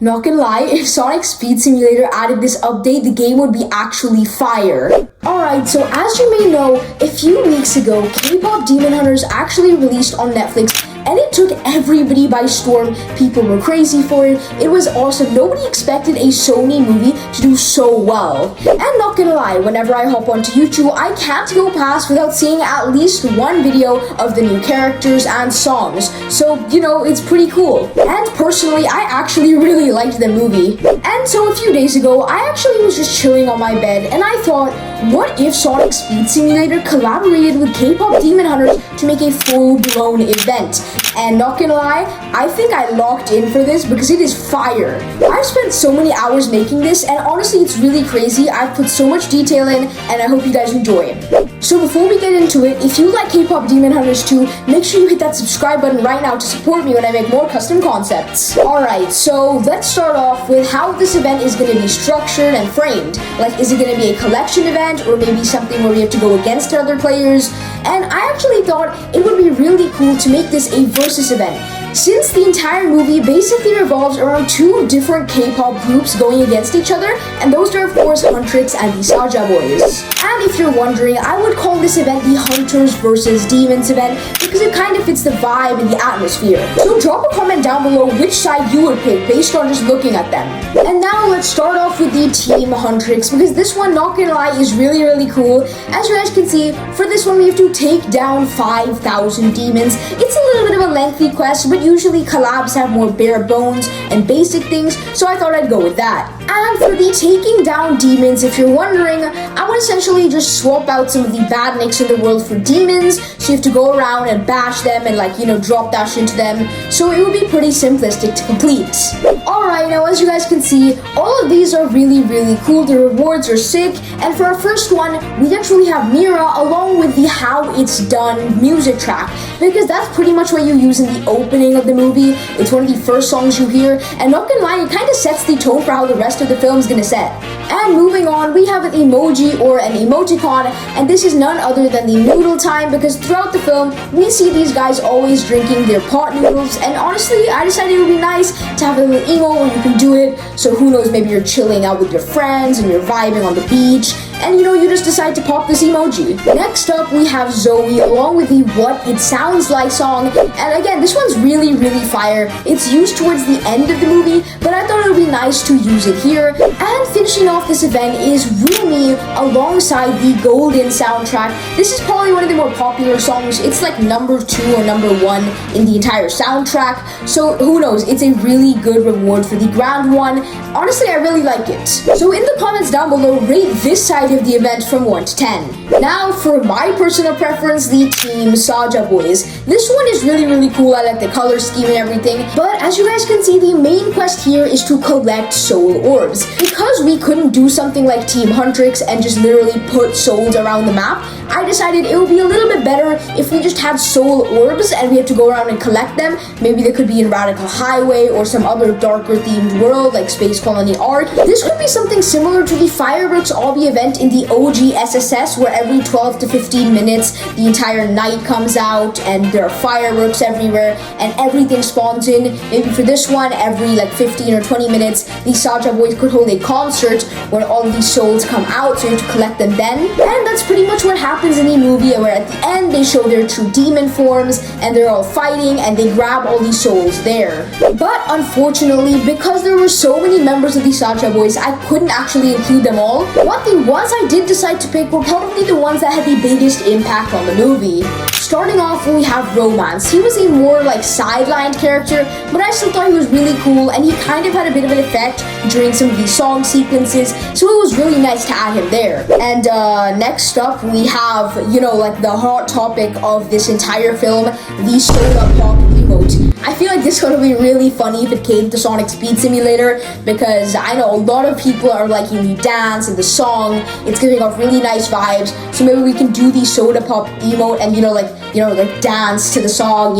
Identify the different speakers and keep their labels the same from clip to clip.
Speaker 1: Not gonna lie, if Sonic Speed Simulator added this update, the game would be actually fire. Alright, so as you may know, a few weeks ago, K-pop Demon Hunters actually released on Netflix, and it took everybody by storm. People were crazy for it. It was awesome. Nobody expected a Sony movie to do so well. And not gonna lie, whenever I hop onto YouTube, I can't go past without seeing at least one video of the new characters and songs. So, it's pretty cool. And personally, I actually really liked the movie. And so a few days ago, I actually was just chilling on my bed, and I thought, what if Sonic Speed Simulator collaborated with K-pop Demon Hunters to make a full-blown event? And not gonna lie, I think I locked in for this because it is fire. I've spent so many hours making this, and honestly, it's really crazy. I've put so much detail in, and I hope you guys enjoy it. So before we get into it, if you like K-pop Demon Hunters too, make sure you hit that subscribe button right now to support me when I make more custom concepts. Alright, so let's start off with how this event is going to be structured and framed. Like, is it going to be a collection event, or maybe something where we have to go against other players? And I actually thought it would be really cool to make this a versus event, since the entire movie basically revolves around two different K-pop groups going against each other, and those are of course Huntrix and the Massaga boys. And if you're wondering, I would call this event the Hunters versus Demons event because it kind of fits the vibe and the atmosphere. So drop a comment down below which side you would pick based on just looking at them. And now let's start off with the Team Huntrix, because this one, not gonna lie, is really cool. As you guys can see, for this one we have to take down 5,000 demons. It's a little bit of a lengthy quest, but usually collabs have more bare bones and basic things, so I thought I'd go with that. And for the taking down demons, if you're wondering, I would essentially just swap out some of the badniks in the world for demons, so you have to go around and bash them and drop dash into them, so it would be pretty simplistic to complete. Alright, now as you guys can see, all of these are really cool. The rewards are sick, and for our first one, we actually have Mira along with the How It's Done music track, because that's pretty much what you use in the opening of the movie. It's one of the first songs you hear, and not gonna lie, it kind of sets the tone for how the rest of the film is gonna set. And moving on, we have an emoji or an emoticon, and this is none other than the noodle time, because throughout the film, we see these guys always drinking their pot noodles, and honestly, I decided it would be nice to have a little emo where you can do it, so who knows, maybe you're chilling out with your friends and you're vibing on the beach, and you just decide to pop this emoji. Next up, we have Zoe along with the What It Sounds Like song, and again, this one's really fire. It's used towards the end of the movie, but I thought it would be nice to use it here. And finishing off this event is Rumi alongside the Golden soundtrack. This is probably one of the more popular songs. It's like number 2 or number 1 in the entire soundtrack, so who knows, it's a really good reward for the grand one. Honestly, I really like it. So in the comments down below, rate this side of the event from 1 to 10. Now for my personal preference, the Team Saja boys. This one is really cool. I like the color scheme and everything, but as you guys can see, the main quest here is to collect soul orbs. Because we couldn't do something like Team Huntrix and just literally put souls around the map, I decided it would be a little bit better if we just had soul orbs and we had to go around and collect them. Maybe they could be in Radical Highway or some other darker themed world like Space Colony Arc. This could be something similar to the Fireworks Obby event in the OG SSS, where every 12 to 15 minutes the entire night comes out and there are fireworks everywhere and everything spawns in. Maybe for this one, every 15 or 20 minutes, the Saja boys could hold a concert where all of these souls come out, so you have to collect them then. And that's pretty much what happens in the movie, where at the end they show their true demon forms and they're all fighting and they grab all these souls there. But unfortunately, because there were so many members of the Saja boys, I couldn't actually include them all. But the ones I did decide to pick were probably the ones that had the biggest impact on the movie. Starting off, we have Romance. He was a more sidelined character, but I still thought he was really cool, and he kind of had a bit of an effect during some of these song sequences, so it was really nice to add him there. And next up, we have, the hot topic of this entire film, the soda pop emote. I feel like this would be really funny if it came to Sonic Speed Simulator, because I know a lot of people are liking the dance and the song. It's giving off really nice vibes, so maybe we can do the soda pop emote and dance to the song,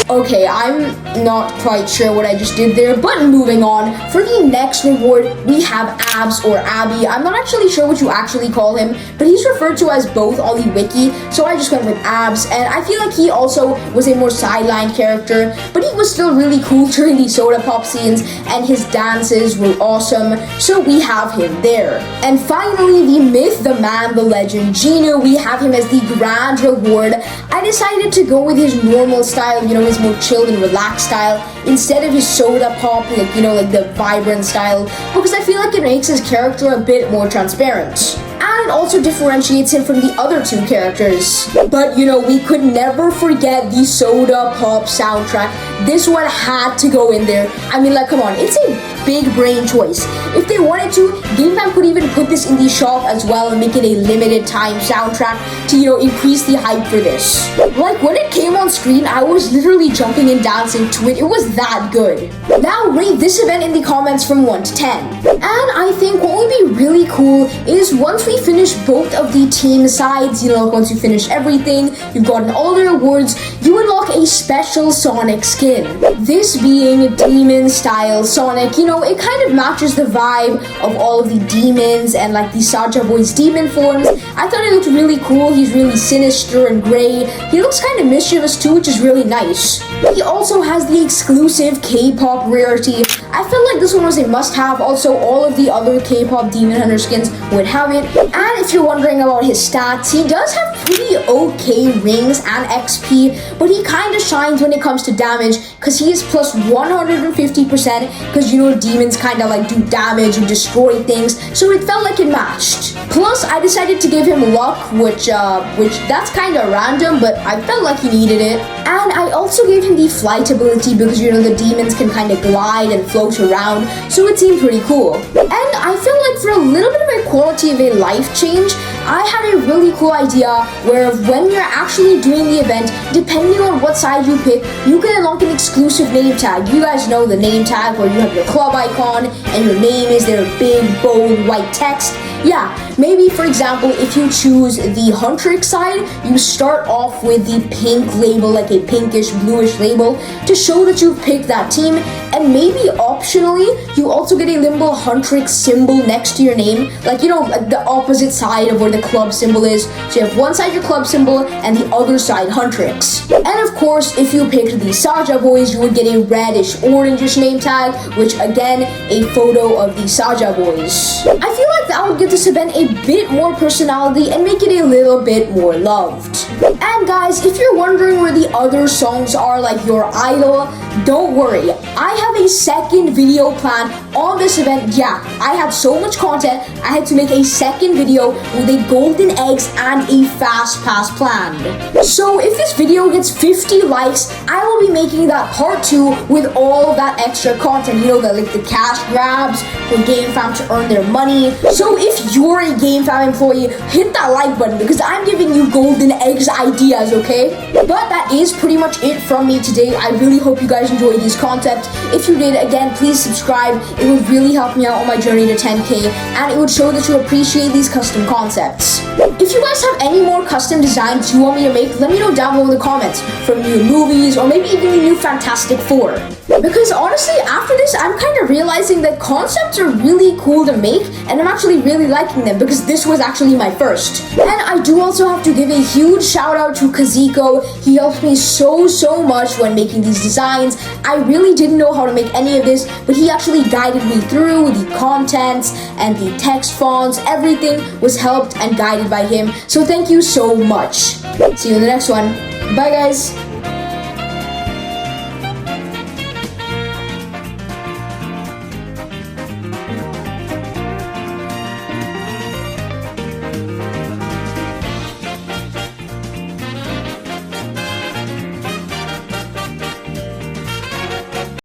Speaker 1: Okay, I'm not quite sure what I just did there, but moving on. For the next reward, we have Abs or Abby. I'm not actually sure what you actually call him, but he's referred to as both on the wiki, so I just went with Abs, and I feel like he also was a more sidelined character character, but he was still really cool during the soda pop scenes, and his dances were awesome, so we have him there. And finally, the myth, the man, the legend, Gino, we have him as the grand reward. I decided to go with his normal style, his more chilled and relaxed style, instead of his soda pop, like the vibrant style, because I feel like it makes his character a bit more transparent. And it also differentiates him from the other two characters. But we could never forget the soda pop soundtrack. This one had to go in there. I mean, come on, it's a big brain choice. If they wanted to, GameFam could even put this in the shop as well and make it a limited time soundtrack to increase the hype for this. When it came on screen, I was literally jumping and dancing to it. It was that good. Now rate this event in the comments from 1 to 10. And I think what would be really cool is once we finish both of the team sides, once you finish everything, you've gotten all the rewards, you unlock a special Sonic skin. This being demon style Sonic, it kind of matches the vibe of all of the demons and the Saja Boy's demon forms. I thought it looked really cool. He's really sinister and gray. He looks kind of mischievous too, which is really nice. He also has the exclusive K-pop rarity. I felt like this one was a must-have. Also, all of the other K-pop Demon Hunter skins would have it. And if you're wondering about his stats, he does have pretty okay rings and XP, but he kind of shines when it comes to damage because he is plus 150% because demons kind of do damage and destroy things, so it felt like it matched. Plus, I decided to give him luck, which that's kind of random, but I felt like he needed it. And I also gave him the flight ability because the demons can kind of glide and float around, so it seemed pretty cool. And I feel like for a little bit of a quality of a life change, I had a really cool idea where when you're actually doing the event, depending on what side you pick, you can unlock an exclusive name tag. You guys know the name tag where you have your club icon and your name is their big, bold, white text. Yeah, maybe for example, if you choose the Huntrix side, you start off with the pink label, like a pinkish, bluish label, to show that you've picked that team, and maybe optionally, you also get a little Huntrix symbol next to your name, like the opposite side of where the club symbol is. So you have one side your club symbol, and the other side Huntrix. And of course, if you picked the Saja Boys, you would get a reddish, orangish name tag, which again, a photo of the Saja Boys. I feel like that would give this event a bit more personality and make it a little bit more loved. And guys, if you're wondering where the other songs are, like your idol, don't worry. I have a second video planned on this event. Yeah, I had so much content, I had to make a second video with a golden eggs and a fast pass planned. So if this video gets 50 likes, I will be making that part 2 with all of that extra content. The cash grabs for GameFam to earn their money. So if you're a GameFam employee, hit that like button because I'm giving you golden eggs ideas, okay? But that is pretty much it from me today. I really hope you guys enjoyed these concepts. If you did, again, please subscribe. It would really help me out on my journey to 10K, and it would show that you appreciate these custom concepts. If you guys have any more custom designs you want me to make, let me know down below in the comments, from new movies or maybe even the new Fantastic Four. Because honestly, after this, I'm kind of realizing that concepts are really cool to make, and I'm actually really liking them because this was actually my first. And I do also have to give a huge shout out to Kaziko. He helped me so much when making these designs. I really didn't know how to make any of this, but he actually guided me through the contents and the text fonts. Everything was helped and guided by him. So thank you so much. See you in the next one. Bye guys.